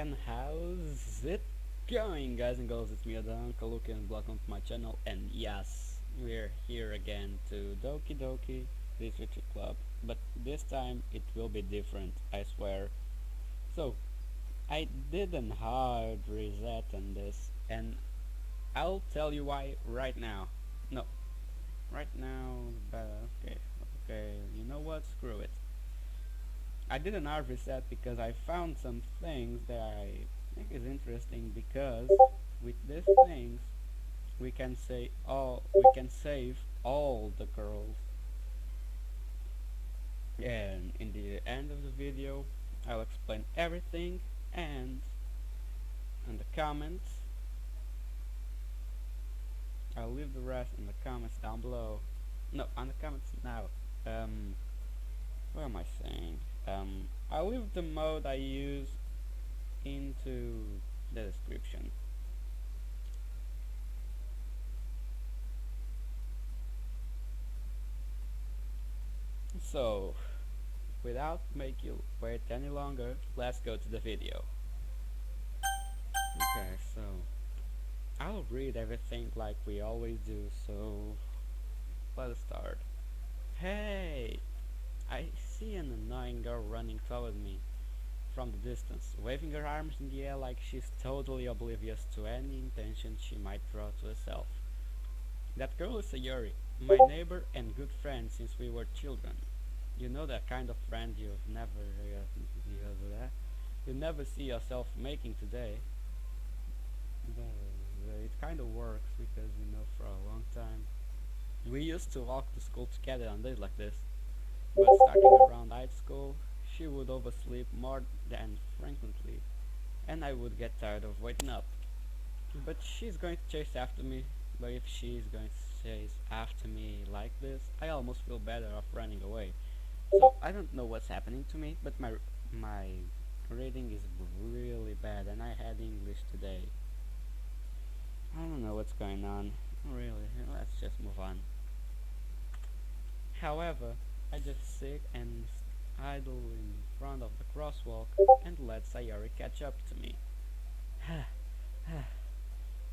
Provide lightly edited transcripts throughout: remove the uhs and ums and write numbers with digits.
And how's it going, guys and girls? It's me, the Uncle Luke, and welcome to my channel. And yes, we're here again to Doki this retreat club, but this time it will be different, I swear. So I did an hard reset on this, and I'll tell you why right now. No, right now, but okay, you know what? Screw it. I did an hard reset because I found some things that I think is interesting, because with these things we can save all the girls. And in the end of the video I'll explain everything, and in the comments I'll leave the rest in the comments down below. No, on the comments now. Um what am I saying? I'll leave the mode I use into the description. So, without make you wait any longer, let's go to the video. Okay, so I'll read everything like we always do, so let's start. Hey! I see an annoying girl running toward me from the distance, waving her arms in the air like she's totally oblivious to any intention she might draw to herself. That girl is Sayori, my neighbor and good friend since we were children. You know, that kind of friend you never see yourself making today. But it kind of works because we know for a long time. We used to walk to school together on days like this, but starting around high school, she would oversleep more than frequently, and I would get tired of waking up. But she's going to chase after me. But if she's going to chase after me like this, I almost feel better off running away. So I don't know what's happening to me, but my reading is really bad, and I had English today. I don't know what's going on. Really, let's just move on. However, I just sit and idle in front of the crosswalk and let Sayori catch up to me.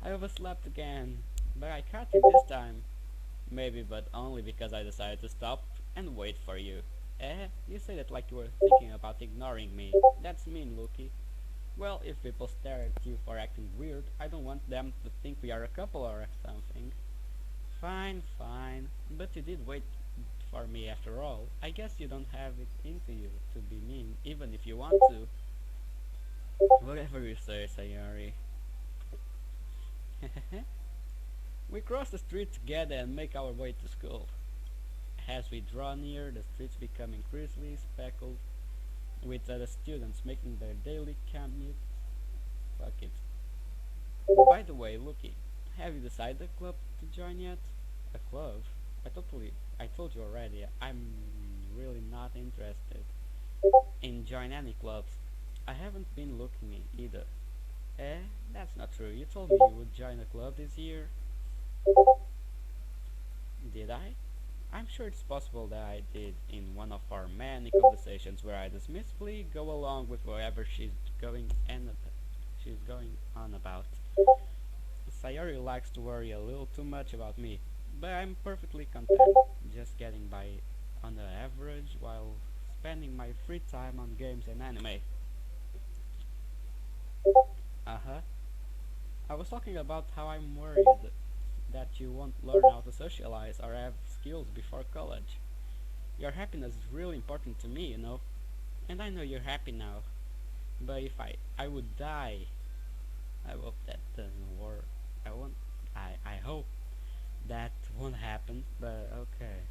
I overslept again, but I caught you this time. Maybe, but only because I decided to stop and wait for you. You say that like you were thinking about ignoring me. That's mean, Lucky. Well, if people stare at you for acting weird, I don't want them to think we are a couple or something. Fine, fine. But you did wait for me after all. I guess you don't have it into you to be mean, even if you want to. Whatever you say, Sayori. We cross the street together and make our way to school. As we draw near, the streets become increasingly speckled with other students making their daily commute. Fuck it. By the way, Lucky, have you decided a club to join yet? A club? I told you already, I'm really not interested in join any clubs. I haven't been looking either. That's not true. You told me you would join a club this year. Did I? I'm sure it's possible that I did in one of our many conversations where I dismissively go along with whatever she's going on about. Sayori likes to worry a little too much about me, but I'm perfectly content just getting by on the average while spending my free time on games and anime. Uh-huh. I was talking about how I'm worried that you won't learn how to socialize or have skills before college. Your happiness is really important to me, you know, and I know you're happy now. But if I would die, I hope that doesn't work. I won't. I hope that won't happen. But okay,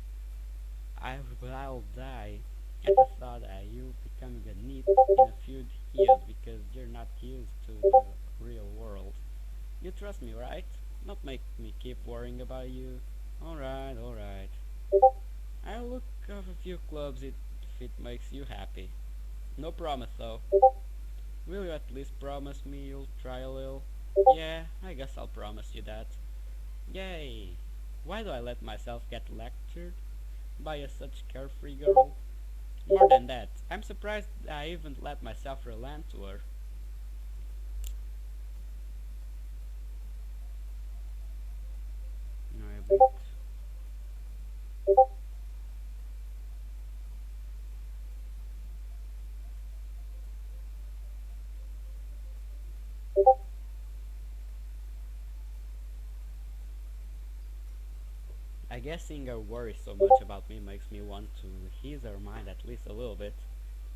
I'll die at the thought that you becoming a NEET in a few years because you're not used to the real world. You trust me, right? Not make me keep worrying about you. Alright, alright. I'll look up a few clubs if it makes you happy. No promise though. Will you at least promise me you'll try a little? Yeah, I guess I'll promise you that. Yay! Why do I let myself get lectured by a such carefree girl? More than that, I'm surprised I even let myself relent to her. I guess seeing her worry so much about me makes me want to ease her mind at least a little bit,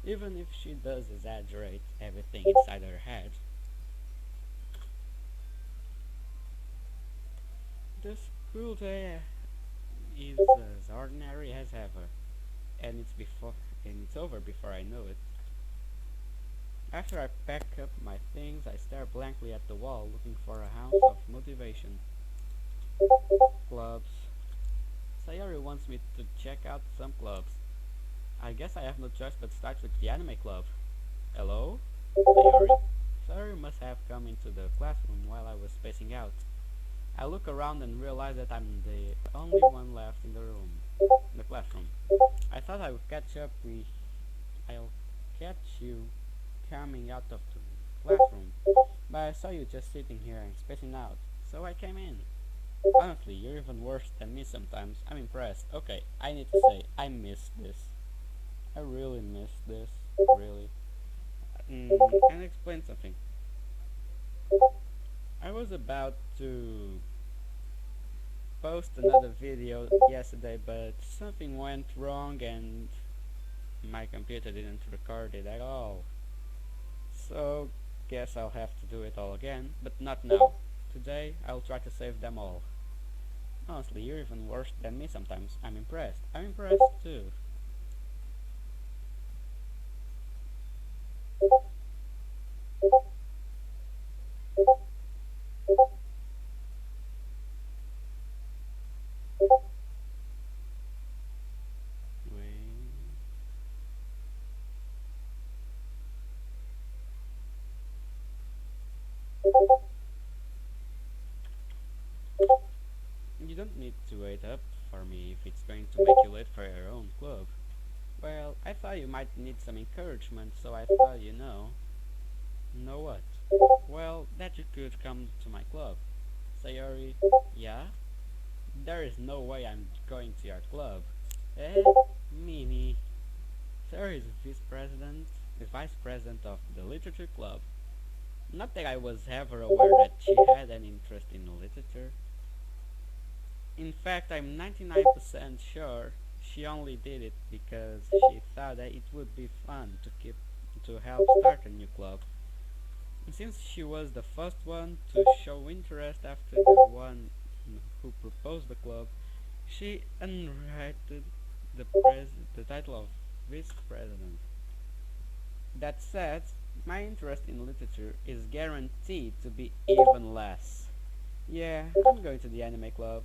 even if she does exaggerate everything inside her head. The school day is as ordinary as ever, and it's over before I know it. After I pack up my things, I stare blankly at the wall, looking for a ounce of motivation. Clubs. Sayori wants me to check out some clubs. I guess I have no choice but start with the anime club. Hello? Sayori? Sayori must have come into the classroom while I was spacing out. I look around and realize that I'm the only one left in the classroom. I thought I'll catch you coming out of the classroom, but I saw you just sitting here and spacing out, so I came in. Honestly, you're even worse than me sometimes. I'm impressed. Okay, I need to say, I miss this. I really miss this. Really. And explain something. I was about to post another video yesterday, but something went wrong and my computer didn't record it at all. So, guess I'll have to do it all again, but not now. Today, I'll try to save them all. Honestly, you're even worse than me sometimes. I'm impressed. I'm impressed too. Wait. You don't need to wait up for me if it's going to make you late for your own club. Well, I thought you might need some encouragement, so I thought Know what? Well, that you could come to my club. Sayori, yeah? There is no way I'm going to your club. Eh? Mimi. Sayori is vice president of the literature club. Not that I was ever aware that she had an interest in literature. In fact, I'm 99% sure she only did it because she thought that it would be fun to help start a new club. And since she was the first one to show interest after the one who proposed the club, she inherited the title of vice president. That said, my interest in literature is guaranteed to be even less. Yeah, I'm going to the anime club.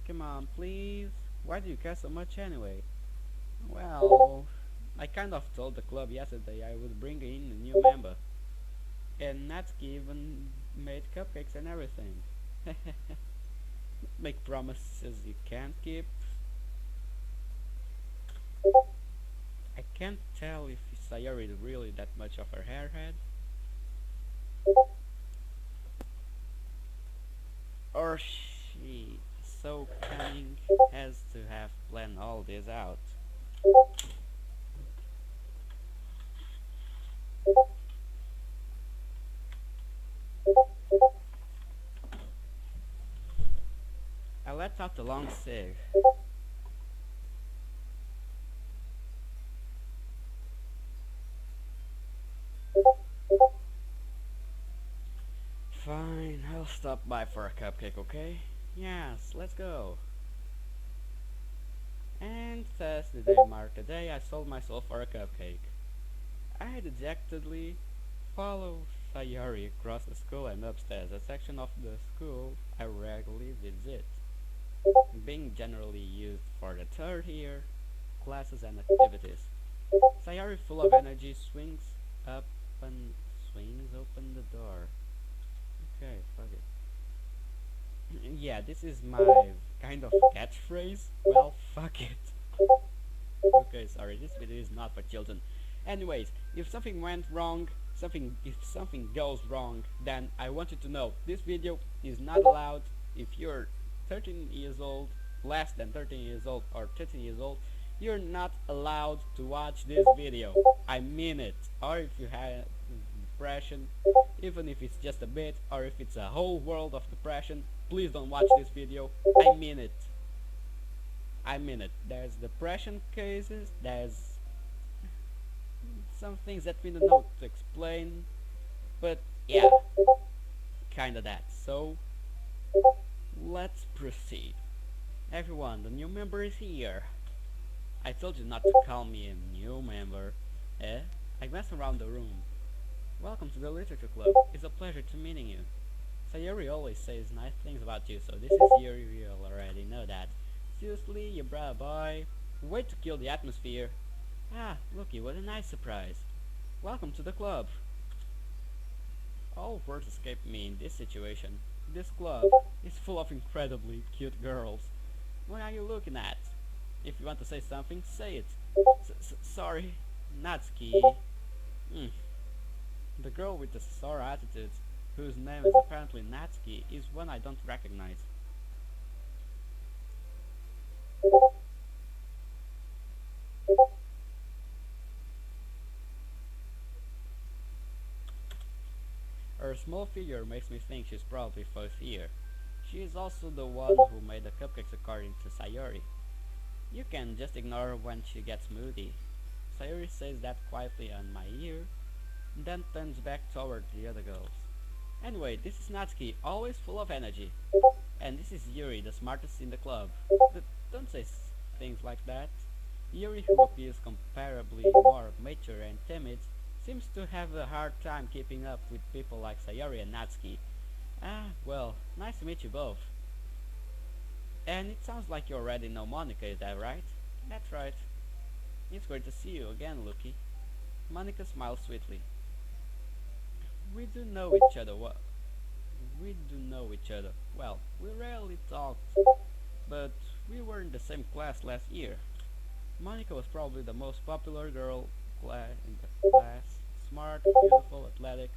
Come on, please. Why do you care so much anyway? Well, I kind of told the club yesterday I would bring in a new member. And Natsuki even made cupcakes and everything. Make promises you can't keep. I can't tell if Sayori is really that much of her hairhead, or she so cunning has to have planned all this out. I let out a long sigh. Fine, I'll stop by for a cupcake, okay? Yes, let's go. And thus the day marked the day I sold myself for a cupcake. I dejectedly follow Sayori across the school and upstairs, a section of the school I regularly visit, being generally used for the third year classes and activities. Sayori, full of energy, up and swings open the door. Okay, fuck it. Yeah, this is my kind of catchphrase. Well, fuck it. Okay, sorry, this video is not for children. Anyways, if something goes wrong, then I want you to know this video is not allowed. If you're 13 years old, less than 13 years old, or 13 years old, you're not allowed to watch this video. I mean it. Or if you have depression, even if it's just a bit, or if it's a whole world of depression, please don't watch this video. I mean it. I mean it. There's depression cases, there's some things that we don't know to explain, but yeah, kinda that. So, let's proceed. Everyone, the new member is here. I told you not to call me a new member. Eh? I glanced around the room. Welcome to the Literature Club. It's a pleasure to meeting you. Sayori always says nice things about you, so this is Yuri, you already know that. Seriously, you brought a boy? Way to kill the atmosphere. Ah, looky, what a nice surprise. Welcome to the club. All words escape me in this situation. This club is full of incredibly cute girls. What are you looking at? If you want to say something, say it. Sorry, Natsuki. Mm. The girl with the sour attitude, whose name is apparently Natsuki, is one I don't recognize. Her small figure makes me think she's probably fourth year. She is also the one who made the cupcakes according to Sayori. You can just ignore her when she gets moody. Sayori says that quietly on my ear, then turns back toward the other girls. Anyway, this is Natsuki, always full of energy. And this is Yuri, the smartest in the club. Don't say things like that. Yuri, who appears comparably more mature and timid, seems to have a hard time keeping up with people like Sayori and Natsuki. Ah, well, nice to meet you both. And it sounds like you already know Monica, is that right? That's right. It's great to see you again, Lucky. Monica smiled sweetly. We do know each other well. We do know each other well. We rarely talked, but we were in the same class last year. Monica was probably the most popular girl in the class. Smart, beautiful, athletic.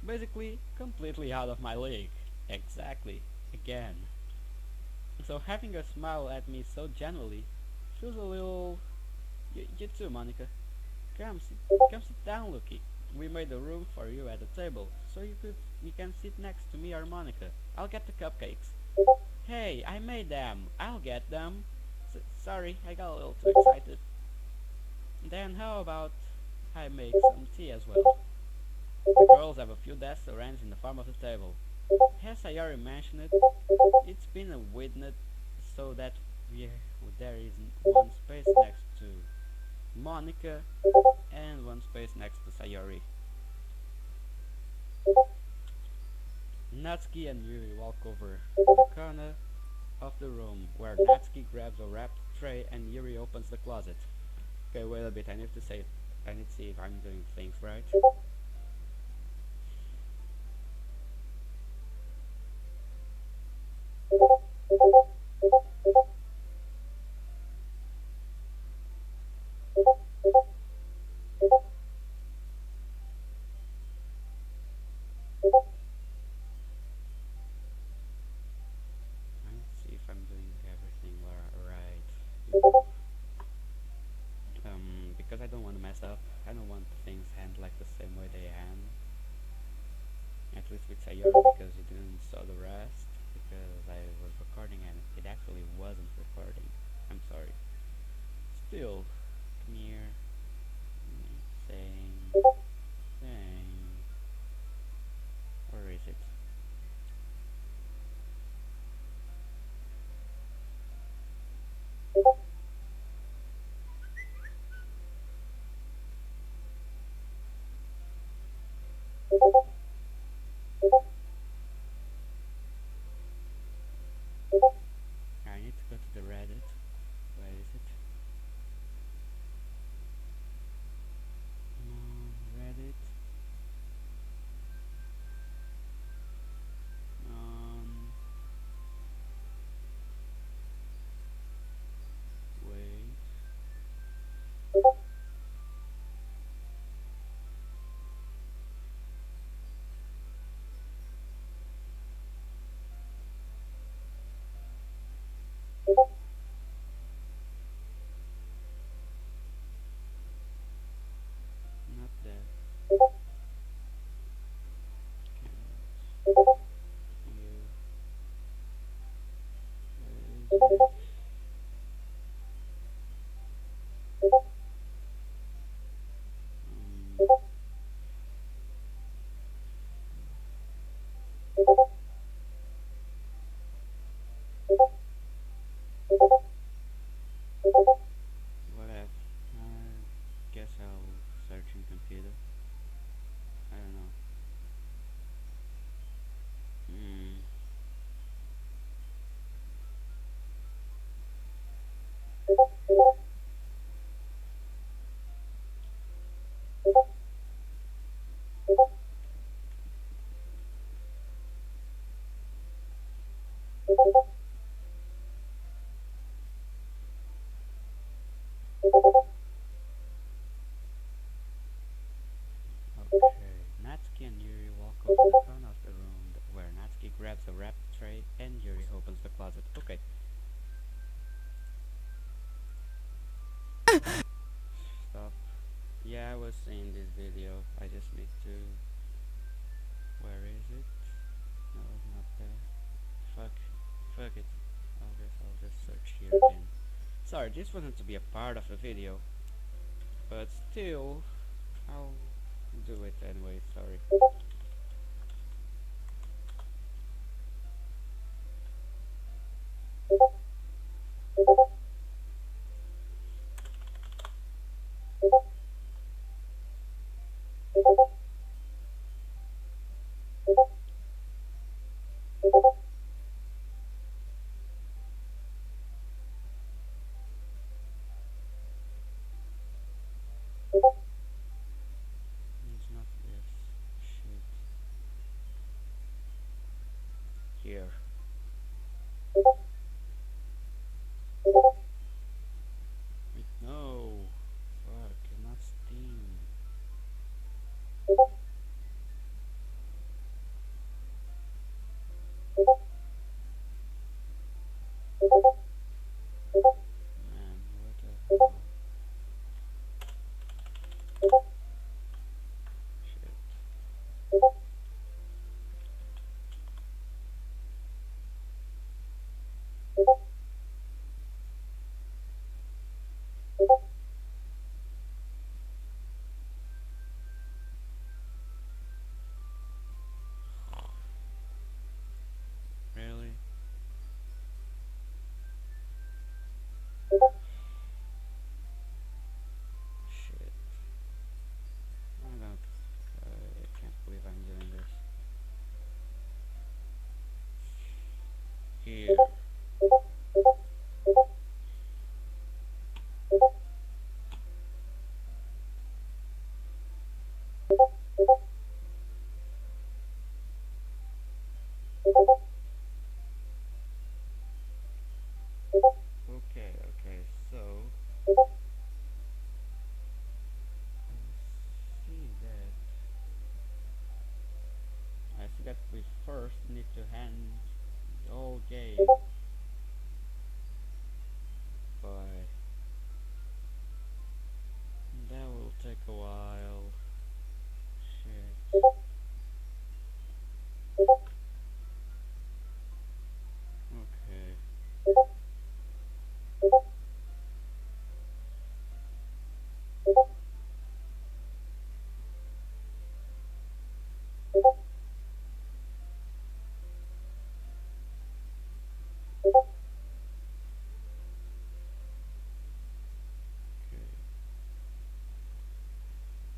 Basically, completely out of my league. Exactly. Again. So having her smile at me so genuinely feels a little... You too, Monica. Come sit down, Lucky. We made a room for you at the table, so you can sit next to me or Monica. I'll get the cupcakes. Hey, I made them. I'll get them. Sorry, I got a little too excited. Then how about I make some tea as well? The girls have a few desks arranged in the form of the table. As I already mentioned it, it's been a witness so that there is one space next to Monica and one space next to Sayori. Natsuki and Yuri walk over the corner of the room where Natsuki grabs a wrapped tray and Yuri opens the closet. Okay, wait a bit, I need to see if I'm doing things right. I need to see if I'm doing everything right. Because I don't want to mess up. I don't want things hand like the same way they hand. At least with Sayori, because you didn't saw the rest. Because I was recording and it actually wasn't recording. I'm sorry. Still, come here. Saying, saying. Where is it? I need to go to the Reddit. Where is it? Stop. Yeah, I was saying this video. I just need to. Where is it? No, not there. Fuck. Fuck it. I'll just search here again. Sorry, this wasn't to be a part of the video, but still, I'll do it anyway. Sorry. It's not this. Shit. Here. Wait, no. Fuck, it's not Steam. Man, what the hell? Shit. Really? Shit. I don't. I can't believe I'm doing this. Here. Okay, okay, so I see that we first need to hand the whole game, but that will take a while. Shit. Okay. Okay.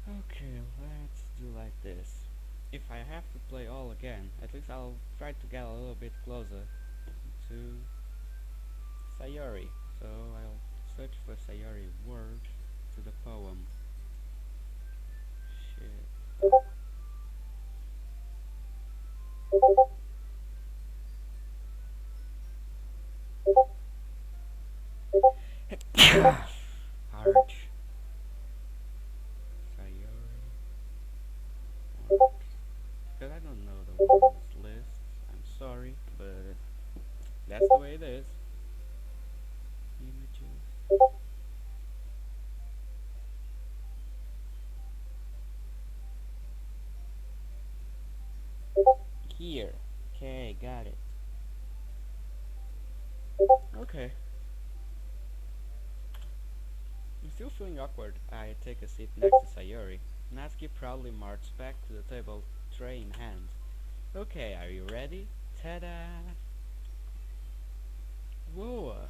Okay, let's do like this. If I have to play all again, at least I'll try to get a little bit closer to Sayori. So I'll search for Sayori word to the poem. Shit. Hard. Sayori word. Because I don't know the words list. I'm sorry, but that's the way it is. Images. Here. Okay, got it. Okay. I'm still feeling awkward. I take a seat next to Sayori. Natsuki proudly marches back to the table, tray in hand. Okay, are you ready? Ta-da! Whoa!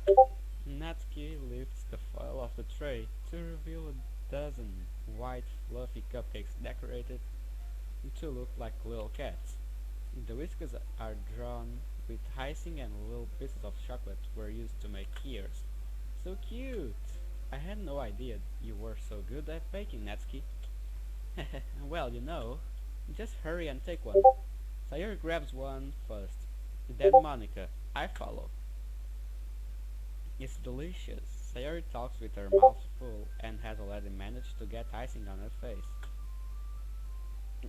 Natsuki lifts the foil of the tray to reveal a dozen white fluffy cupcakes decorated to look like little cats. The whiskers are drawn with icing and little pieces of chocolate were used to make ears. So cute! I had no idea you were so good at baking, Natsuki. Well, just hurry and take one. Sayori grabs one first, then Monica. I follow. It's delicious. Sayori talks with her mouth full and has already managed to get icing on her face.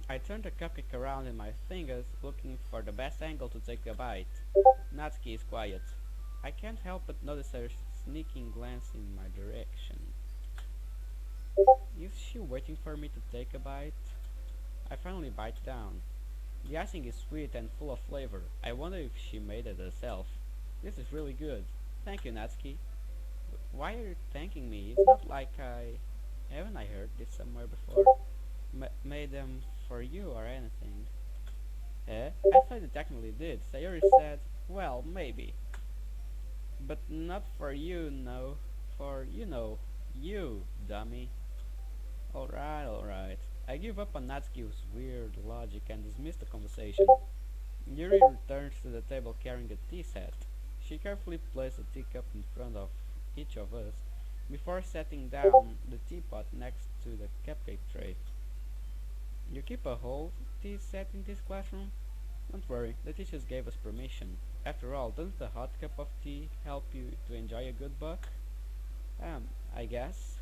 I turn the cupcake around in my fingers, looking for the best angle to take a bite. Natsuki is quiet. I can't help but notice her sneaking glance in my direction. Is she waiting for me to take a bite? I finally bite down. The icing is sweet and full of flavor. I wonder if she made it herself. This is really good. Thank you, Natsuki. Why are you thanking me? It's not like I... Haven't I heard this somewhere before? Made them for you or anything. Eh? I thought you technically did. Sayori said, well, maybe. But not for you, no. For, you, dummy. Alright. I give up on Natsuki's weird logic and dismiss the conversation. Yuri returns to the table carrying a tea set. She carefully places a teacup in front of each of us before setting down the teapot next to the cupcake tray. You keep a whole tea set in this classroom? Don't worry, the teachers gave us permission. After all, doesn't a hot cup of tea help you to enjoy a good book? I guess.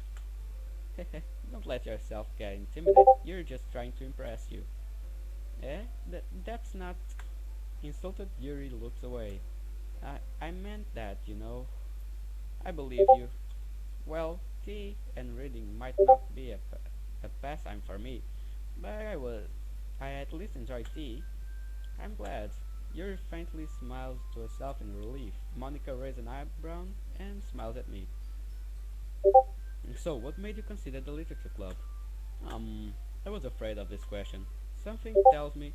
Don't let yourself get intimidated. You're just trying to impress you. Eh? That's not... Insulted Yuri looks away. I meant that, I believe you. Well, tea and reading might not be a pastime for me, but I at least enjoy tea. I'm glad. Yuri faintly smiles to herself in relief. Monica raises an eyebrow and smiles at me. So, what made you consider the literature club? I was afraid of this question. Something tells me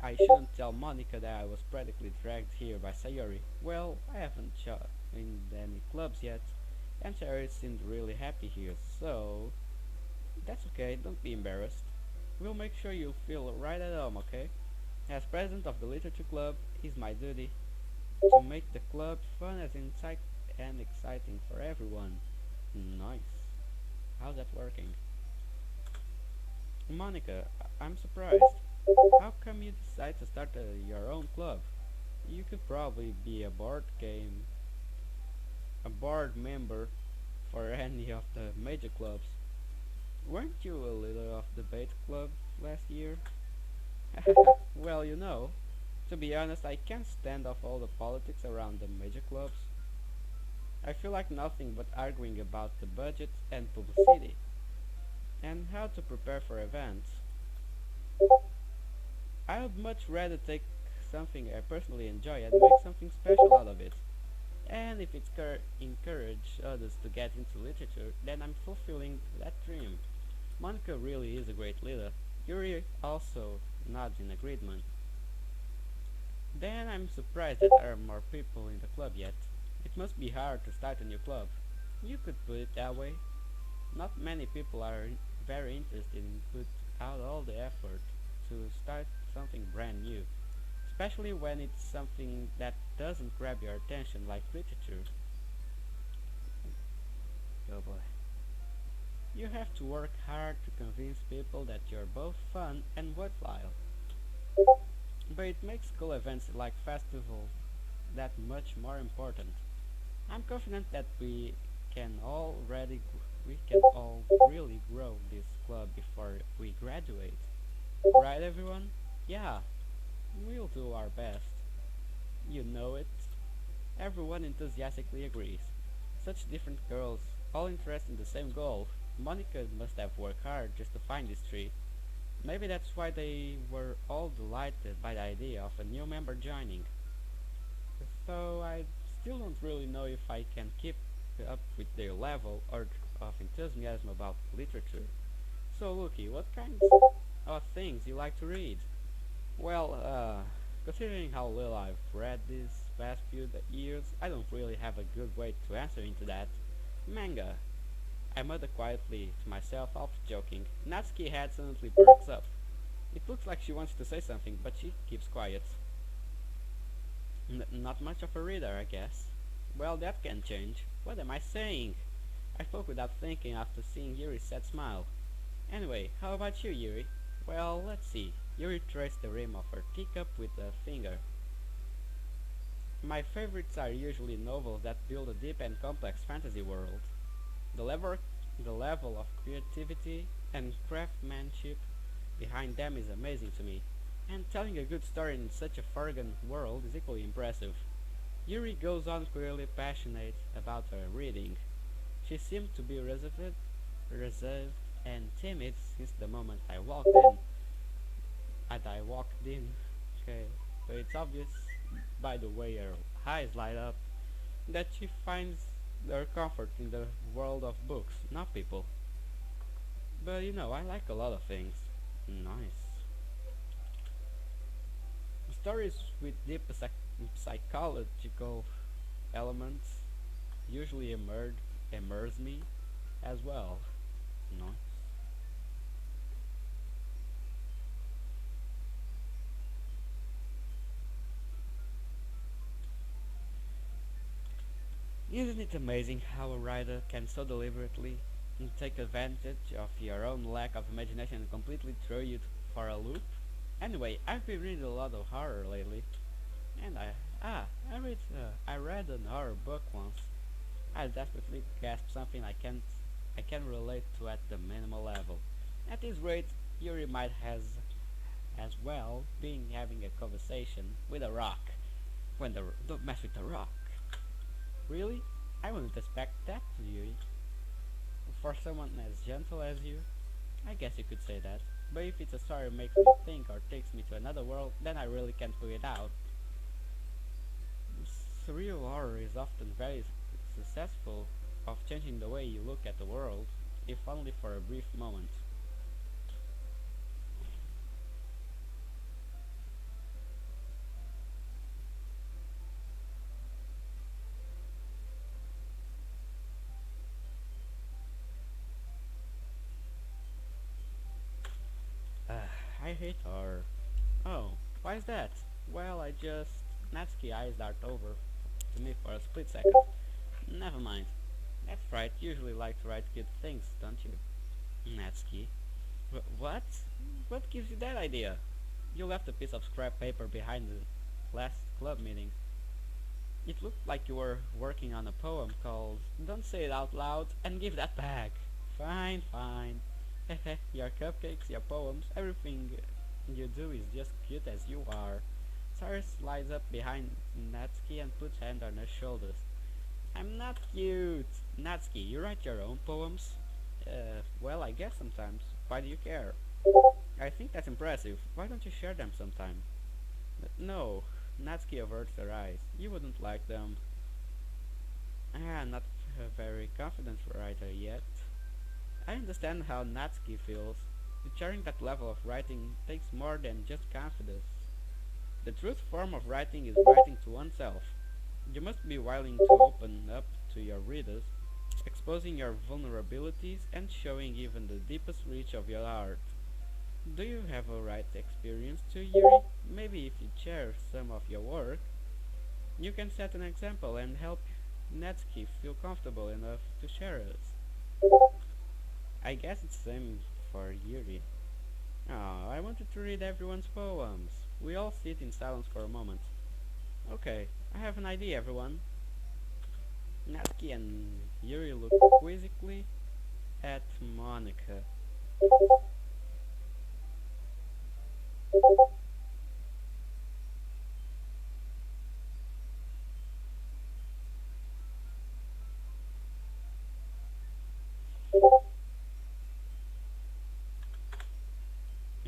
I shouldn't tell Monica that I was practically dragged here by Sayori. Well, I haven't joined any clubs yet, and Sayori seemed really happy here, so... That's okay, don't be embarrassed. We'll make sure you feel right at home, okay? As president of the literature club, it's my duty to make the club fun as and exciting for everyone. Nice. How's that working? Monica, I'm surprised. How come you decide to start your own club? You could probably be a board member for any of the major clubs. Weren't you a leader of the debate club last year? Well, to be honest, I can't stand off all the politics around the major clubs. I feel like nothing but arguing about the budget and publicity, and how to prepare for events. I would much rather take something I personally enjoy and make something special out of it. And if it's encourage others to get into literature, then I'm fulfilling that dream. Monica really is a great leader. Yuri also nods in agreement. Then I'm surprised that there are more people in the club yet. It must be hard to start a new club. You could put it that way. Not many people are very interested in put out all the effort to start something brand new, especially when it's something that doesn't grab your attention like literature. Oh boy. You have to work hard to convince people that you're both fun and worthwhile. But it makes school events like festivals that much more important. I'm confident that we can all really grow this club before we graduate. Right, everyone? Yeah, we'll do our best. You know it. Everyone enthusiastically agrees. Such different girls, all interested in the same goal. Monica must have worked hard just to find these three. Maybe that's why they were all delighted by the idea of a new member joining. Though I still don't really know if I can keep up with their level of enthusiasm about literature. So, Lucky, what kinds of things you like to read? Well, considering how little I've read these past few years, I don't really have a good way to answer into that. Manga. I mutter quietly to myself, half joking. Natsuki head suddenly perks up. It looks like she wants to say something, but she keeps quiet. Not much of a reader, I guess. Well, that can change. What am I saying? I spoke without thinking after seeing Yuri's sad smile. Anyway, how about you, Yuri? Well, let's see. Yuri traced the rim of her teacup with a finger. My favorites are usually novels that build a deep and complex fantasy world. The level, the level of creativity and craftsmanship behind them is amazing to me, and telling a good story in such a foreign world is equally impressive. Yuri goes on clearly passionate about her reading. She seemed to be reserved reserved, and timid since the moment I walked in. And I walked in. Okay, so it's obvious by the way her eyes light up that she finds her comfort in the world of books, not people. But I like a lot of things. Nice. Stories with deep psychological elements usually immerse me as well. Nice. Isn't it amazing how a writer can so deliberately take advantage of your own lack of imagination and completely throw you for a loop? Anyway, I've been reading a lot of horror lately, and I read an horror book once. I desperately gasped something I can relate to at the minimal level. At this rate, Yuri might has as well been having a conversation with a rock. Don't mess with the rock. Really? I wouldn't expect that to you. For someone as gentle as you, I guess you could say that. But if it's a story makes me think or takes me to another world, then I really can't put it out. Surreal horror is often very successful of changing the way you look at the world, if only for a brief moment. I hate horror. Oh, why is that? Well, I just Natsuki eyes dart over to me for a split second. Never mind. That's right, you usually like to write good things, don't you? Natsuki. What? What gives you that idea? You left a piece of scrap paper behind the last club meeting. It looked like you were working on a poem called Don't Say It Out Loud and Give That Back. Fine, fine. Your cupcakes, your poems, everything you do is just cute as you are. Sarah slides up behind Natsuki and puts hand on her shoulders. I'm not cute. Natsuki, you write your own poems? Well, I guess sometimes. Why do you care? I think that's impressive. Why don't you share them sometime? No. Natsuki averts her eyes. You wouldn't like them. Not a very confident writer yet. I understand how Natsuki feels. Sharing that level of writing takes more than just confidence. The truth form of writing is writing to oneself. You must be willing to open up to your readers, exposing your vulnerabilities and showing even the deepest reach of your heart. Do you have a right experience too, Yuri? Maybe if you share some of your work, you can set an example and help Natsuki feel comfortable enough to share it. I guess it's the same for Yuri. Oh, I wanted to read everyone's poems. We all sit in silence for a moment. Okay, I have an idea, everyone. Natsuki and Yuri look quizzically at Monica.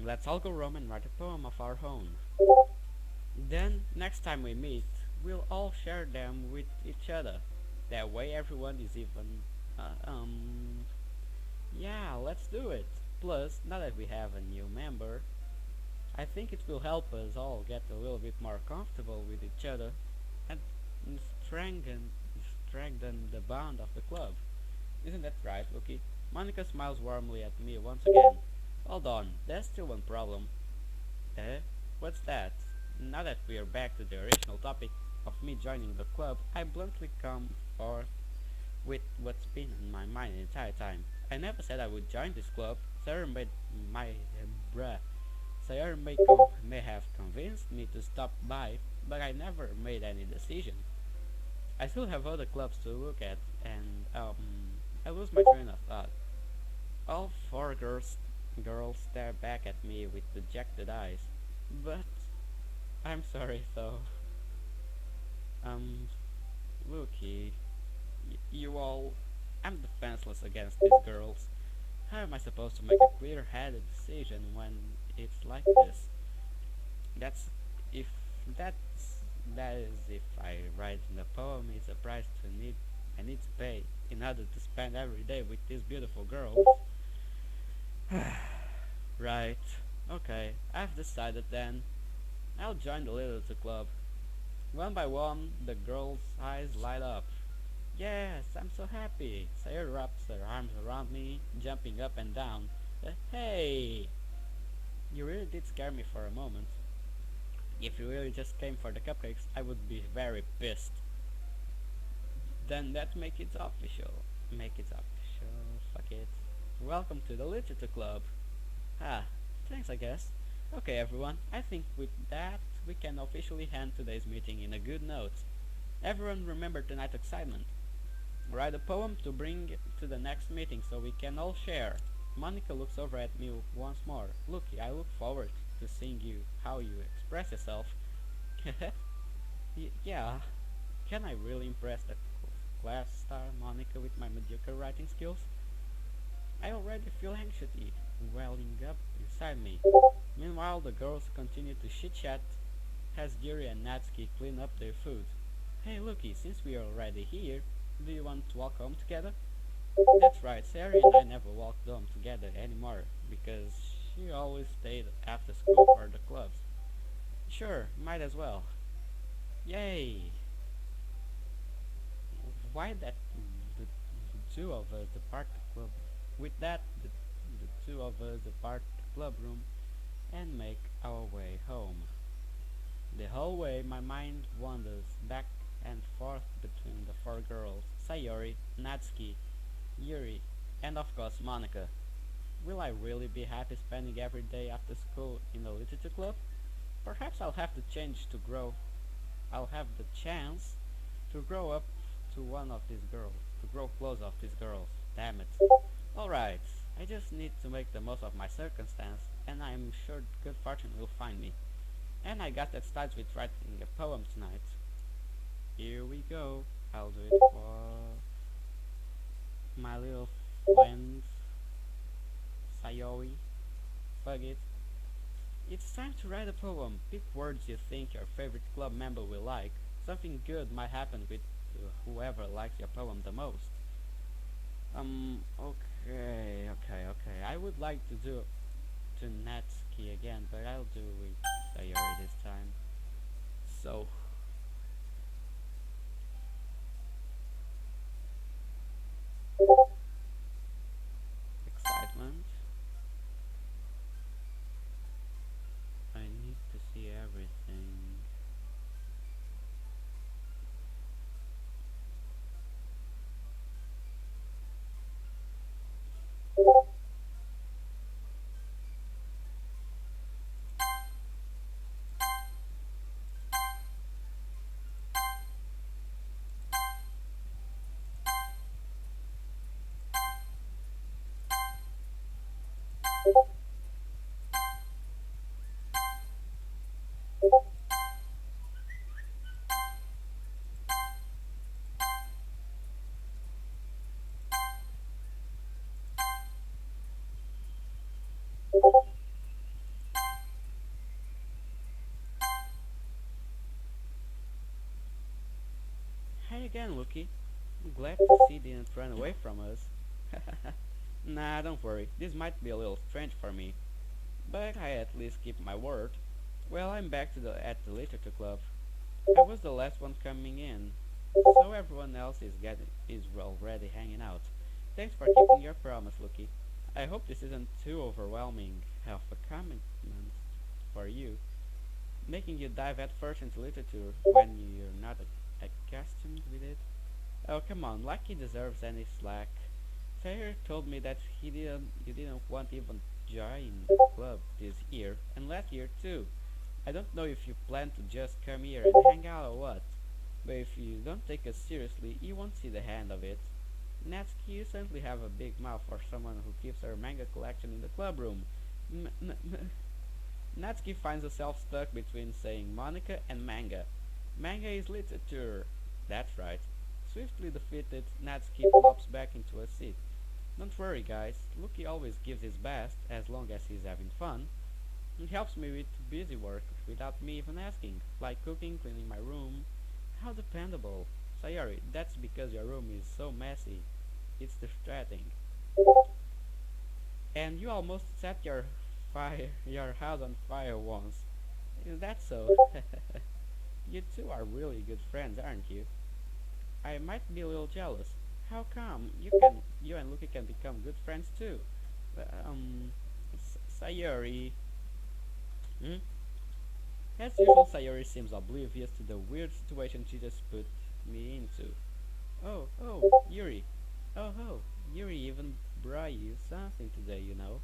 Let's all go roam and write a poem of our own. Then, next time we meet, we'll all share them with each other. That way everyone is even... Uh, um... Yeah, let's do it. Plus, now that we have a new member, I think it will help us all get a little bit more comfortable with each other and strengthen, strengthen the bond of the club. Isn't that right, Lucky? Monica smiles warmly at me once again. Hold on, there's still one problem. Eh? What's that? Now that we're back to the original topic of me joining the club, I bluntly come forth with what's been on my mind the entire time. I never said I would join this club. Sarah made my bruh. Sarah may have convinced me to stop by, but I never made any decision. I still have other clubs to look at, and I lose my train of thought. All four girls stare back at me with dejected eyes. But I'm sorry, though. Um, Wookie, you all, I'm defenseless against these girls. How am I supposed to make a clear-headed decision when it's like this? That's if that's that is if I write in the poem is a price I need to pay in order to spend every day with these beautiful girls. Right. Okay, I've decided then. I'll join the literature club. One by one, the girl's eyes light up. Yes, I'm so happy. Sayre wraps her arms around me, jumping up and down. Hey! You really did scare me for a moment. If you really just came for the cupcakes, I would be very pissed. Then that make it official. Make it official. Fuck it. Welcome to the literature club. Ah, thanks I guess. Okay everyone, I think with that we can officially end today's meeting in a good note. Everyone remember tonight's excitement. Write a poem to bring to the next meeting so we can all share. Monica looks over at me once more. Looky, I look forward to seeing you how you express yourself. Yeah, can I really impress the class star Monica with my mediocre writing skills? I already feel anxiety welling up inside me. Meanwhile, the girls continue to chit-chat as Yuri and Natsuki clean up their food. Hey, looky, since we are already here, do you want to walk home together? That's right, Sari and I never walked home together anymore, because she always stayed after school for the clubs. Sure, might as well. Yay! Why that the two of us depart the club? With that, the two of us depart the club room and make our way home. The whole way my mind wanders back and forth between the four girls, Sayori, Natsuki, Yuri, and of course Monica. Will I really be happy spending every day after school in the literature club? Perhaps I'll have to change to grow. I'll have the chance to grow up to one of these girls, to grow close of these girls. Damn it. Alright, I just need to make the most of my circumstance, and I'm sure good fortune will find me. And I got that starts with writing a poem tonight. Here we go. I'll do it for my little friend Sayori. Fuck it. It's time to write a poem. Pick words you think your favorite club member will like. Something good might happen with whoever likes your poem the most. Okay. I would like to do to Natsuki again, but I'll do with Sayori this time. So, excitement. I need to see everything. Hey again, Lucky. I'm glad to see you didn't run away from us. Nah, don't worry. This might be a little strange for me, but I at least keep my word. Well, I'm back to the at the literature club. I was the last one coming in, so everyone else is already hanging out. Thanks for keeping your promise, Lucky. I hope this isn't too overwhelming of a commitment for you, making you dive headfirst into literature when you're not accustomed with it. Oh come on, like he deserves any slack. Sayre told me that you didn't want even join the club this year and last year too. I don't know if you plan to just come here and hang out or what, but if you don't take us seriously, you won't see the end of it. Natsuki, you certainly have a big mouth for someone who keeps her manga collection in the club room. Natsuki finds herself stuck between saying Monica and manga. Manga is literature. That's right. Swiftly defeated, Natsuki flops back into a seat. Don't worry, guys. Lucky always gives his best as long as he's having fun. He helps me with busy work without me even asking, like cooking, cleaning my room. How dependable. Sayori, that's because your room is so messy. It's distracting. And you almost set your house on fire once. Is that so? You two are really good friends, aren't you? I might be a little jealous. How come you and Lucky can become good friends too? Um, Sayori. Hmm? As usual, Sayori seems oblivious to the weird situation she just put me into. Oh, Yuri. Oh, Yuri even brought you something today, you know.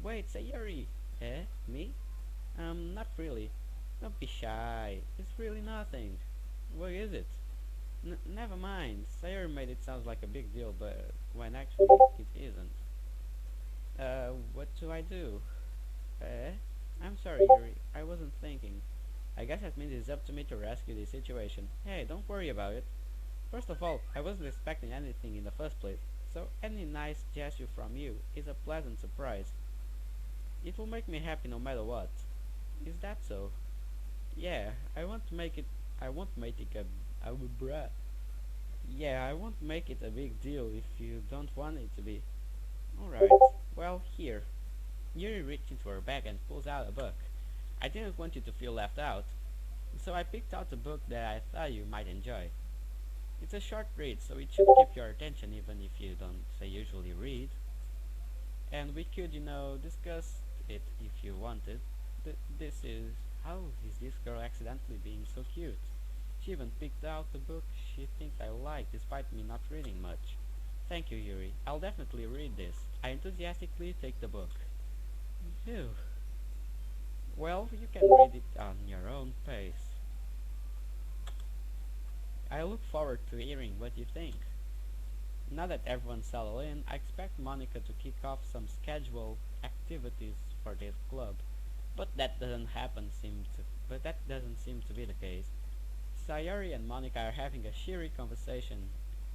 Wait, Sayori. Eh? Me? Not really. Don't be shy. It's really nothing. What is it? Never mind. Sayori made it sound like a big deal, but when actually it isn't. What do I do? Eh? I'm sorry, Yuri. I wasn't thinking. I guess that means it's up to me to rescue the situation. Hey, don't worry about it. First of all, I wasn't expecting anything in the first place, so any nice gesture from you is a pleasant surprise. It will make me happy no matter what. Is that so? Yeah, I won't make it. I won't make it a. I will bruh. Yeah, I won't make it a big deal if you don't want it to be. Alright, well, here. Yuri reaches into her bag and pulls out a book. I didn't want you to feel left out, so I picked out a book that I thought you might enjoy. It's a short read, so it should keep your attention even if you don't say usually read. And we could, discuss it if you wanted. This is how is this girl accidentally being so cute? She even picked out the book she thinks I like despite me not reading much. Thank you, Yuri. I'll definitely read this. I enthusiastically take the book. Phew. Well, you can read it on your own pace. I look forward to hearing what you think. Now that everyone's settled in, I expect Monica to kick off some scheduled activities for this club. But that doesn't seem to be the case. Sayori and Monica are having a cheery conversation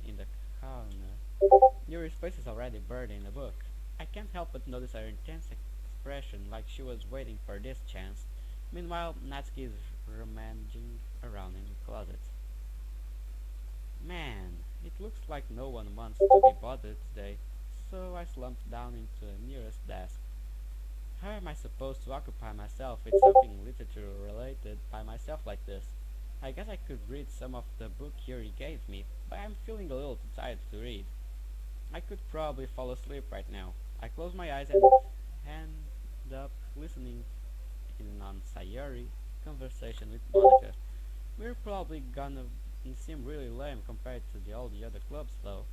in the corner. Yuri's face is already buried in the book. I can't help but notice her intense expression like she was waiting for this chance. Meanwhile, Natsuki is rummaging around in the closet. Man, it looks like no one wants to be bothered today, so I slumped down into the nearest desk. How am I supposed to occupy myself with something literature related by myself like this? I guess I could read some of the book Yuri gave me, but I'm feeling a little too tired to read. I could probably fall asleep right now. I close my eyes and end up listening in on Sayori conversation with Monica. We're probably gonna seem really lame compared to all the other clubs though.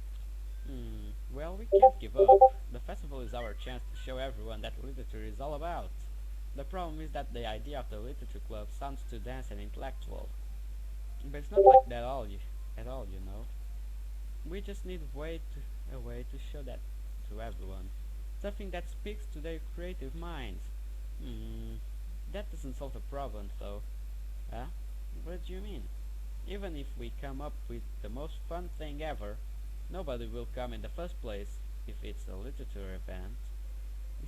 Well, we can't give up. The festival is our chance to show everyone that literature is all about. The problem is that the idea of the literature club sounds too dense and intellectual. But it's not like that at all, you know. We just need a way to show that to everyone. Something that speaks to their creative minds. Hmm, that doesn't solve the problem though. Huh? What do you mean? Even if we come up with the most fun thing ever, nobody will come in the first place if it's a literature event.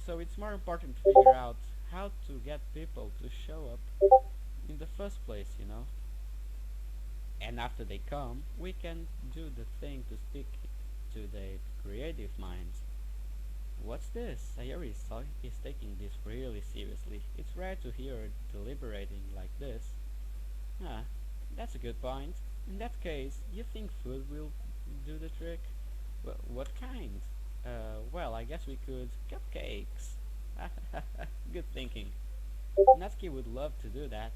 So it's more important to figure out how to get people to show up in the first place, you know. And after they come, we can do the thing to speak to their creative minds. What's this? Sayori is taking this really seriously. It's rare to hear her deliberating like this. Ah, that's a good point. In that case, you think food will do the trick? What kind? Well, I guess we could cupcakes. Good thinking. Natsuki would love to do that.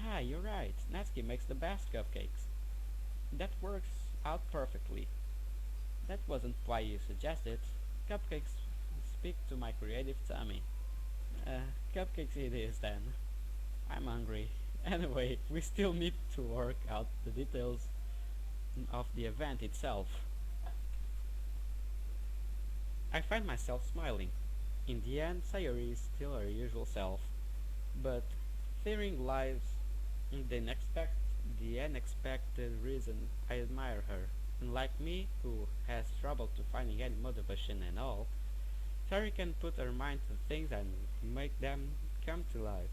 Yeah, you're right. Natsuki makes the best cupcakes. That works out perfectly. That wasn't why you suggested. Cupcakes speak to my creative tummy. Cupcakes it is then. I'm hungry. Anyway, we still need to work out the details of the event itself. I find myself smiling. In the end, Sayori is still her usual self, but therein lies the unexpected reason I admire her. And like me, who has trouble to finding any motivation and all, Sari can put her mind to things and make them come to life.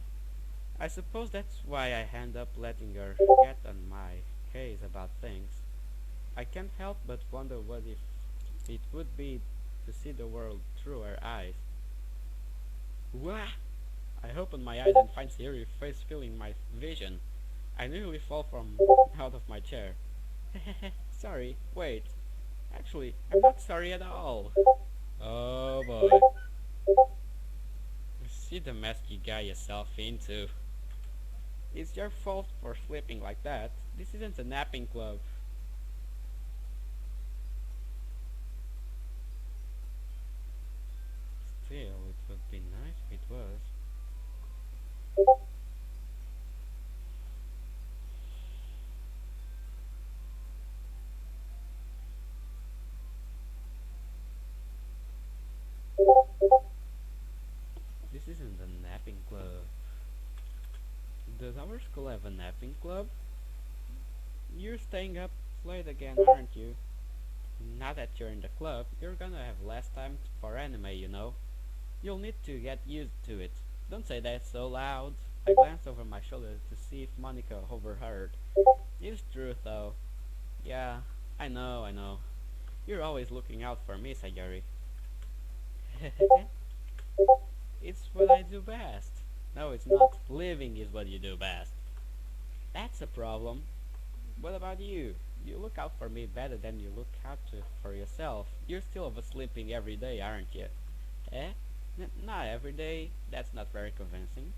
I suppose that's why I end up letting her get on my case about things. I can't help but wonder what if it would be to see the world through her eyes. Wah! I open my eyes and find Siri's face filling my vision. I nearly fall from out of my chair. Sorry, wait. Actually, I'm not sorry at all. Oh boy. See the mess you got yourself into. It's your fault for sleeping like that. This isn't a napping club. Still, it would be nice if it was. This isn't a napping club. Does our school have a napping club? You're staying up late again, aren't you? Now that you're in the club, you're gonna have less time for anime, you know. You'll need to get used to it. Don't say that so loud. I glanced over my shoulder to see if Monica overheard. It's true, though. Yeah, I know. You're always looking out for me, Sayori. It's what I do best. No, it's not. Living is what you do best. That's a problem. What about you? You look out for me better than you look out for yourself. You're still oversleeping every day, aren't you? Eh? Not every day. That's not very convincing.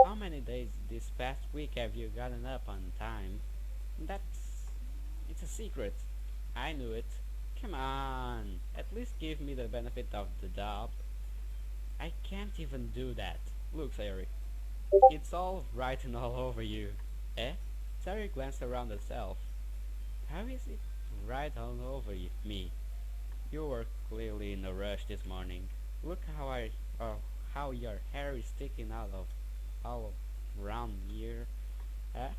How many days this past week have you gotten up on time? That's... It's a secret. I knew it. Come on. At least give me the benefit of the doubt. I can't even do that. Look, Sayori. It's all written all over you. Eh? Sayori glanced around herself. How is it right all over me? You were clearly in a rush this morning. Look uh, how your hair is sticking out of all around here. Eh?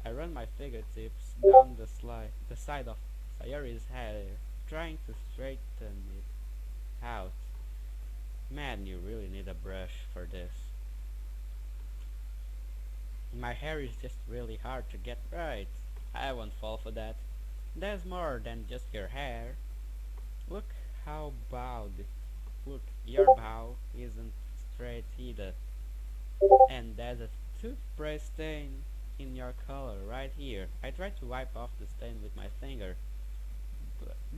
I run my fingertips down the side of Sayori's hair, trying to straighten it out. Man, you really need a brush for this. My hair is just really hard to get right. I won't fall for that. There's more than just your hair. Look how bowed. Look, your bow isn't straight either. And there's a toothbrush stain in your collar right here. I tried to wipe off the stain with my finger,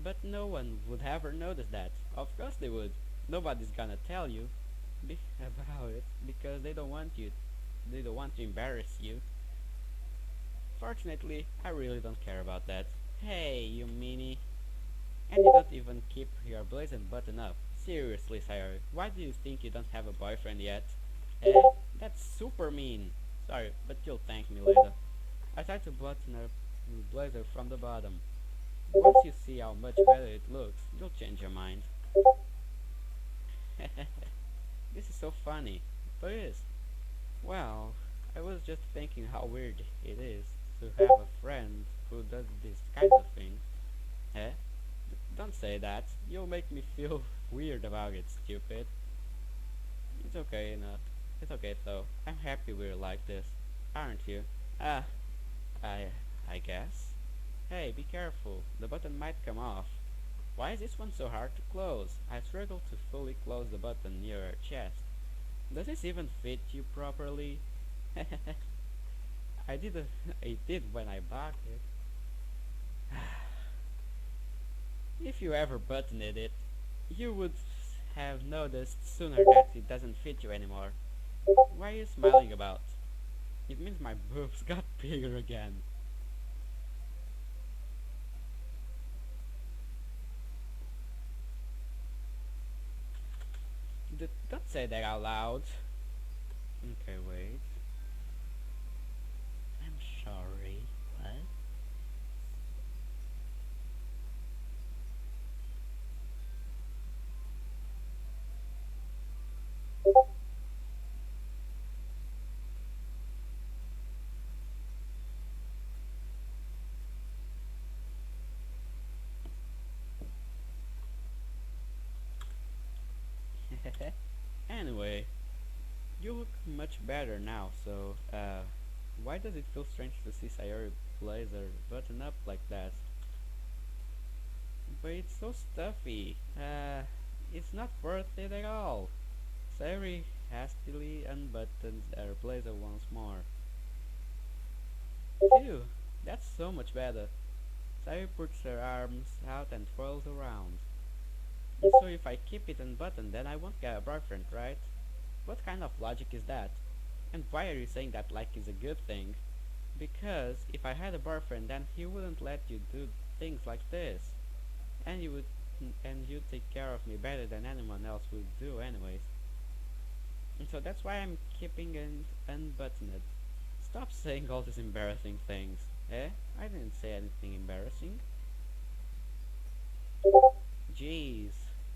but no one would ever notice that. Of course they would. Nobody's gonna tell you about it because they don't want to embarrass you. Fortunately, I really don't care about that. Hey, you meanie. And you don't even keep your blazer button up. Seriously, Sayori, why do you think you don't have a boyfriend yet? Eh? That's super mean. Sorry, but you'll thank me later. I tried to button up the blazer from the bottom. Once you see how much better it looks, you'll change your mind. This is so funny. But it is. Well, I was just thinking how weird it is to have a friend who does this kind of thing. Eh? Don't say that. You'll make me feel weird about it, stupid. It's okay, enough. It's okay, though. I'm happy we're like this, aren't you? Ah, I, I guess. Hey, be careful. The button might come off. Why is this one so hard to close? I struggle to fully close the button near your chest. Does this even fit you properly? I did. I did when I bought it. If you ever buttoned it, you would have noticed sooner that it doesn't fit you anymore. Why are you smiling about? It means my boobs got bigger again. Don't say that out loud. Okay, wait. I'm sorry. What? Anyway, you look much better now, so, why does it feel strange to see Sayori blazer button up like that? But it's so stuffy. It's not worth it at all. Sayori hastily unbuttons her blazer once more. Phew, that's so much better. Sayori puts her arms out and twirls around. So if I keep it unbuttoned, then I won't get a boyfriend, right? What kind of logic is that? And why are you saying that like it's a good thing? Because if I had a boyfriend, then he wouldn't let you do things like this, and you'd take care of me better than anyone else would do, anyways. And so that's why I'm keeping it unbuttoned. Stop saying all these embarrassing things. Eh? I didn't say anything embarrassing. Jeez.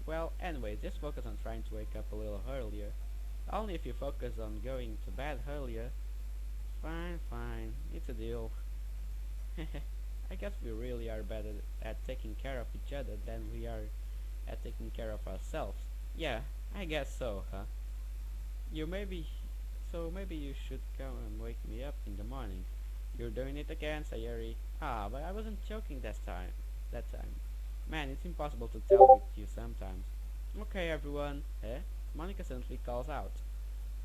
Well, anyway, just focus on trying to wake up a little earlier. Only if you focus on going to bed earlier. Fine, fine. It's a deal. I guess we really are better at taking care of each other than we are at taking care of ourselves. Yeah, I guess so, huh? You maybe so maybe you should come and wake me up in the morning. You're doing it again, Sayori. Ah, but I wasn't joking that time. That time. Man, it's impossible to tell with you sometimes. Okay, everyone. Eh? Monica suddenly calls out.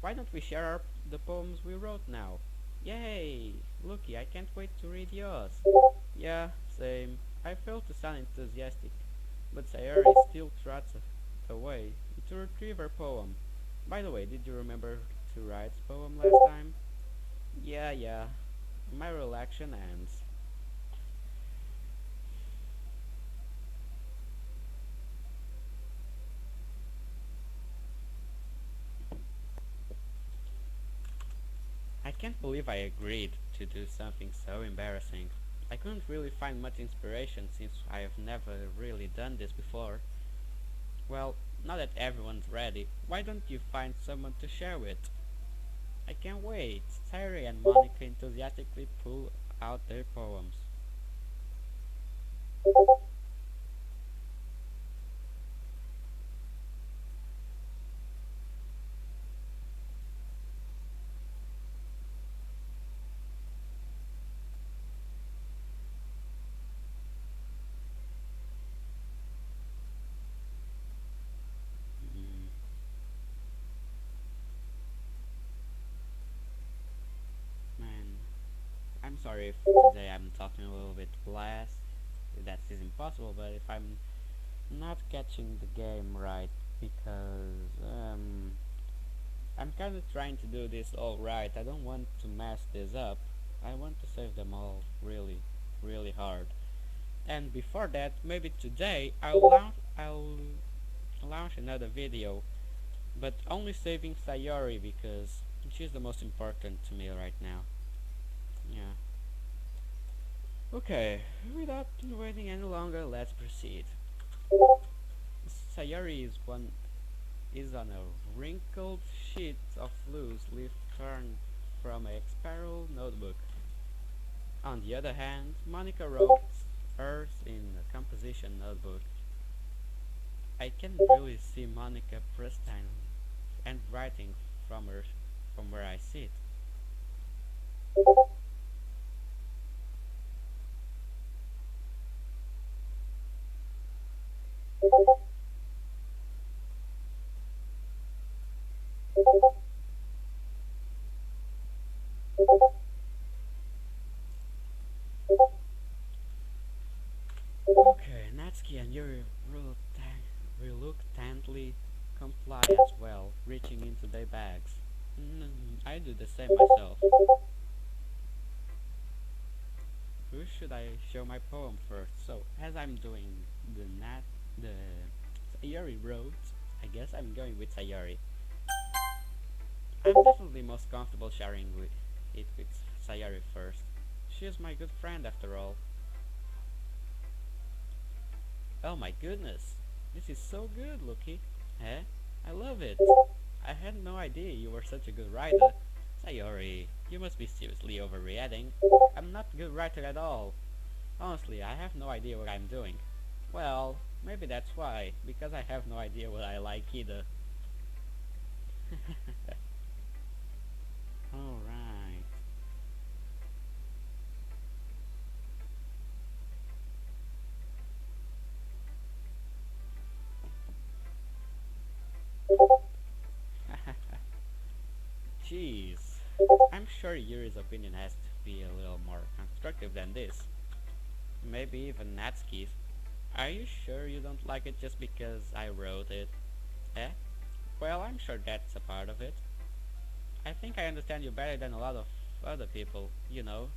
Why don't we share the poems we wrote now? Yay! Looky, I can't wait to read yours. Yeah, same. I failed to sound enthusiastic, but Sayori still trots away to retrieve her poem. By the way, did you remember to write the poem last time? Yeah. My reaction ends. I can't believe I agreed to do something so embarrassing. I couldn't really find much inspiration since I have never really done this before. Well, now that everyone's ready, why don't you find someone to share with? I can't wait. Terry and Monica enthusiastically pull out their poems. Mm, man, I'm sorry if today I'm talking a little bit fast. That is impossible, but if I'm not catching the game right, because I'm kind of trying to do this all right. I don't want to mess this up. I want to save them all really, really hard. And before that, maybe today I'll launch another video, but only saving Sayori because she's the most important to me right now. Yeah. Okay, without waiting any longer, let's proceed. Sayori is on a wrinkled sheet of loose leaf torn from a spiral notebook. On the other hand, Monica wrote hers in a composition notebook. I can really see Monica pristine and writing from where I sit. Okay, Natsuki and Yuri reluctantly comply as well, reaching into their bags. I do the same myself. Who should I show my poem first? So, as I'm doing the Sayori wrote, I guess I'm going with Sayori. I'm definitely most comfortable sharing it with Sayori first. She is my good friend after all. Oh my goodness, this is so good, Lucky. Eh? I love it. I had no idea you were such a good writer. Sayori, you must be seriously overreacting. I'm not a good writer at all. Honestly, I have no idea what I'm doing. Well, maybe that's why, because I have no idea what I like either. Alright. Jeez. I'm sure Yuri's opinion has to be a little more constructive than this. Maybe even Natsuki's. Are you sure you don't like it just because I wrote it? Eh? Well, I'm sure that's a part of it. I think I understand you better than a lot of other people, you know.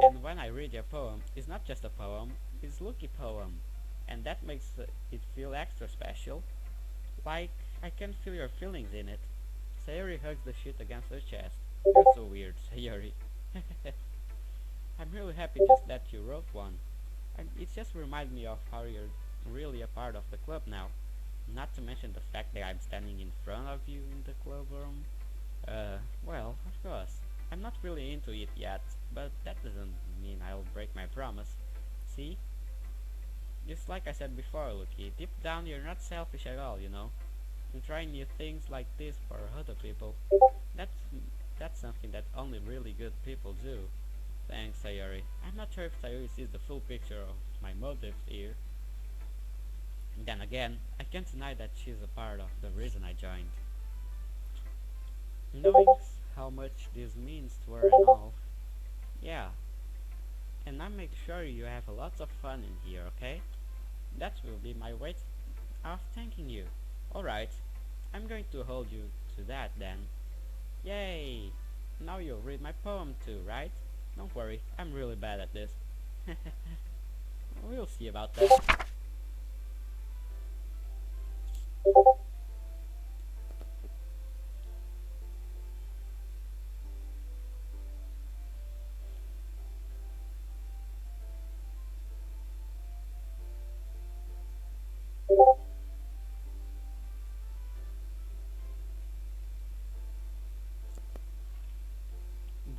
And when I read your poem, it's not just a poem, it's Lucky poem. And that makes it feel extra special. Like, I can feel your feelings in it. Sayori hugs the sheet against her chest. You're so weird, Sayori. I'm really happy just that you wrote one. And it just reminds me of how you're really a part of the club now. Not to mention the fact that I'm standing in front of you in the club room. Well, of course. I'm not really into it yet, but that doesn't mean I'll break my promise. See? Just like I said before, Lucky, deep down you're not selfish at all, you know? You try new things like this for other people. That's that's something that only really good people do. Thanks, Sayori. I'm not sure if Sayori sees the full picture of my motives here. Then again, I can't deny that she's a part of the reason I joined. Knowing how much this means to her and all, yeah, and I make sure you have a lot of fun in here, okay? That will be my way of thanking you. Alright, I'm going to hold you to that then. Yay! Now you'll read my poem too, right? Don't worry, I'm really bad at this. We'll see about that.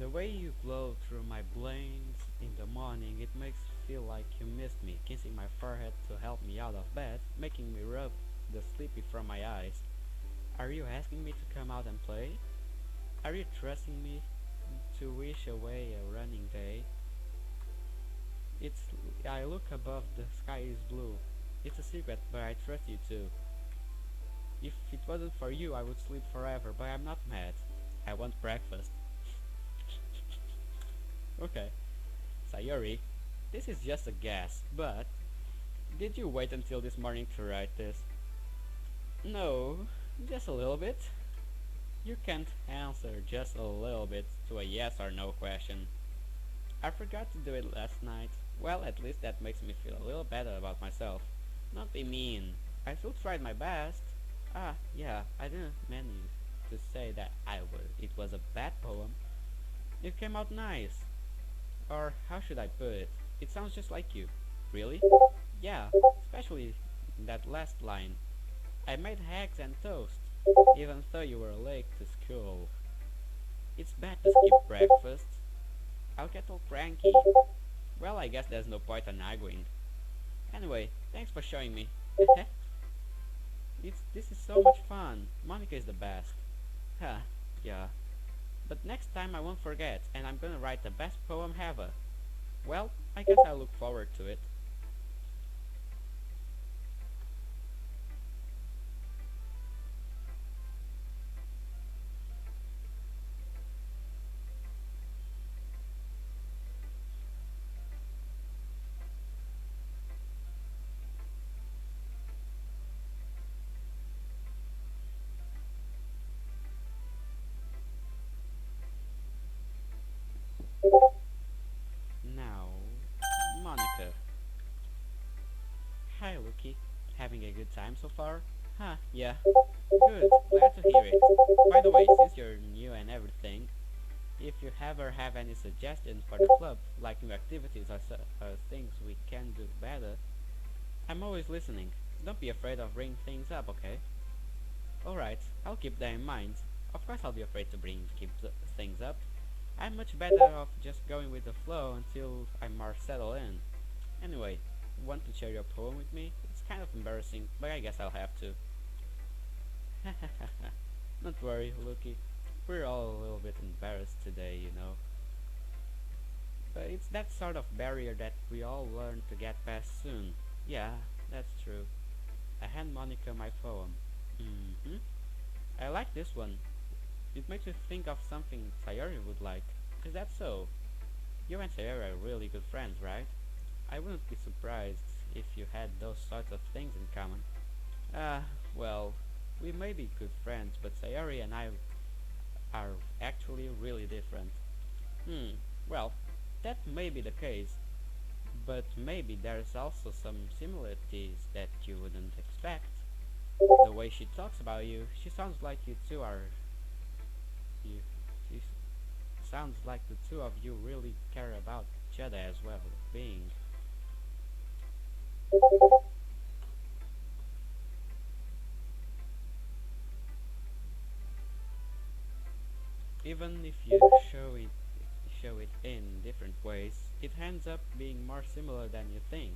The way you glow through my blinds in the morning, it makes feel like you missed me, kissing my forehead to help me out of bed, making me rub the sleepy from my eyes. Are you asking me to come out and play? Are you trusting me to wish away a running day? It's I look above, the sky is blue. It's a secret, but I trust you too. If it wasn't for you, I would sleep forever, but I'm not mad. I want breakfast. Okay, Sayori, this is just a guess, but did you wait until this morning to write this? No, just a little bit. You can't answer just a little bit to a yes or no question. I forgot to do it last night. Well, at least that makes me feel a little better about myself. Not be mean. I still tried my best. Ah, yeah, I didn't mean to say that it was a bad poem. It came out nice. Or how should I put it? It sounds just like you. Really? Yeah, especially that last line. I made eggs and toast, even though you were late to school. It's bad to skip breakfast. I'll get all cranky. Well, I guess there's no point in arguing. Anyway, thanks for showing me. This is so much fun. Monica is the best. Huh, yeah. But next time I won't forget, and I'm gonna write the best poem ever. Well, I guess I'll look forward to it. Now, Monica. Hi, Lucky. Having a good time so far? Huh, yeah. Good, glad to hear it. By the way, since you're new and everything, if you ever have any suggestions for the club, like new activities or things we can do better, I'm always listening. Don't be afraid of bringing things up, okay? Alright, I'll keep that in mind. Of course I'll be afraid to keep things up. I'm much better off just going with the flow until I'm more settled in. Anyway, want to share your poem with me? It's kind of embarrassing, but I guess I'll have to. Don't worry, Lucky. We're all a little bit embarrassed today, you know. But it's that sort of barrier that we all learn to get past soon. Yeah, that's true. I hand Monica my poem. Mm-hmm. I like this one. It makes me think of something Sayori would like. Is that so? You and Sayori are really good friends, right? I wouldn't be surprised if you had those sorts of things in common. Ah, well, we may be good friends, but Sayori and I are actually really different. Hmm, well, that may be the case, but maybe there's also some similarities that you wouldn't expect. The way she talks about you, she sounds like you two are. You, she sounds like the two of you really care about each other as well, being. Even if you show it in different ways, it ends up being more similar than you think.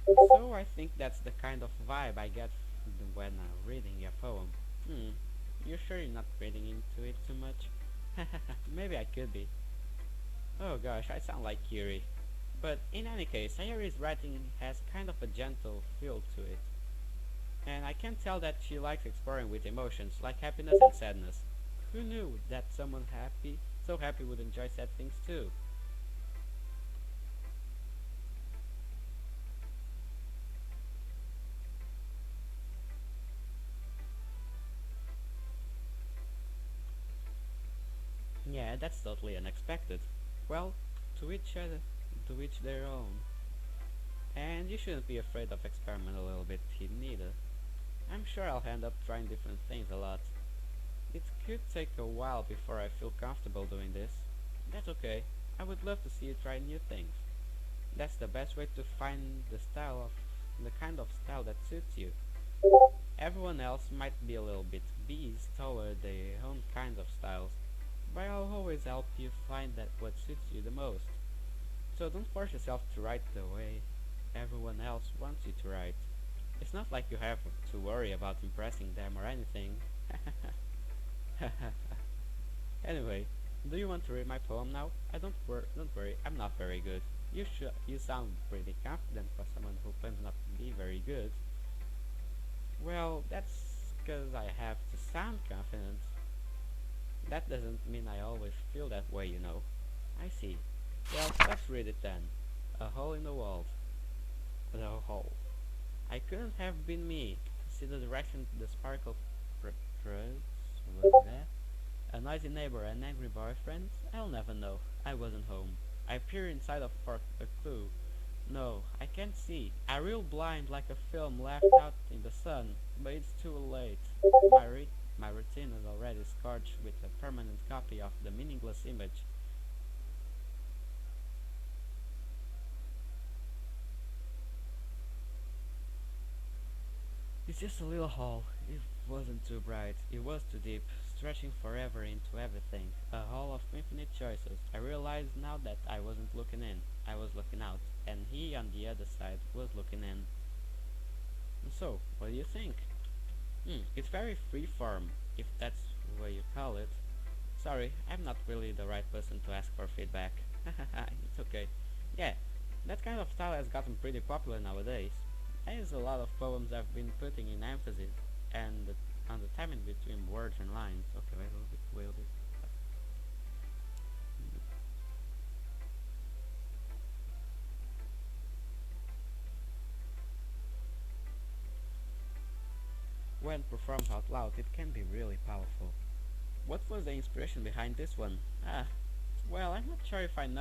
So I think that's the kind of vibe I get when reading your poem. Hmm, you sure you're not reading into it too much? Maybe I could be. Oh gosh, I sound like Yuri. But in any case, Sayori's writing has kind of a gentle feel to it. And I can tell that she likes exploring with emotions like happiness and sadness. Who knew that someone so happy would enjoy sad things too? Yeah, that's totally unexpected. Well, to each other, to each their own. And you shouldn't be afraid of experimenting a little bit neither. I'm sure I'll end up trying different things a lot. It could take a while before I feel comfortable doing this. That's okay. I would love to see you try new things. That's the best way to find the kind of style that suits you. Everyone else might be a little bit biased toward their own kinds of styles, but I'll always help you find that what suits you the most. So don't force yourself to write the way everyone else wants you to write. It's not like you have to worry about impressing them or anything. Anyway, do you want to read my poem now? Don't worry, I'm not very good. You sound pretty confident for someone who claims not to be very good. Well, that's because I have to sound confident. That doesn't mean I always feel that way, you know. I see. Well, let's read it then. A hole in the wall. The hole. I couldn't have been me. See the direction the sparkle prefers? Was that? A noisy neighbor, an angry boyfriend? I'll never know. I wasn't home. I peer inside for a clue. No, I can't see. I reel blind like a film left out in the sun, but it's too late. My routine is already scorched with a permanent copy of the meaningless image. It's just a little hole. It wasn't too bright. It was too deep, stretching forever into everything. A hole of infinite choices. I realized now that I wasn't looking in. I was looking out, and he on the other side was looking in. So, what do you think? It's very freeform, if that's what you call it. Sorry, I'm not really the right person to ask for feedback. It's okay. Yeah, that kind of style has gotten pretty popular nowadays. There's a lot of poems I've been putting in emphasis and on the timing between words and lines. Okay, wait a little bit, wait a little bit. When performed out loud, it can be really powerful. What was the inspiration behind this one? Well, I'm not sure if I know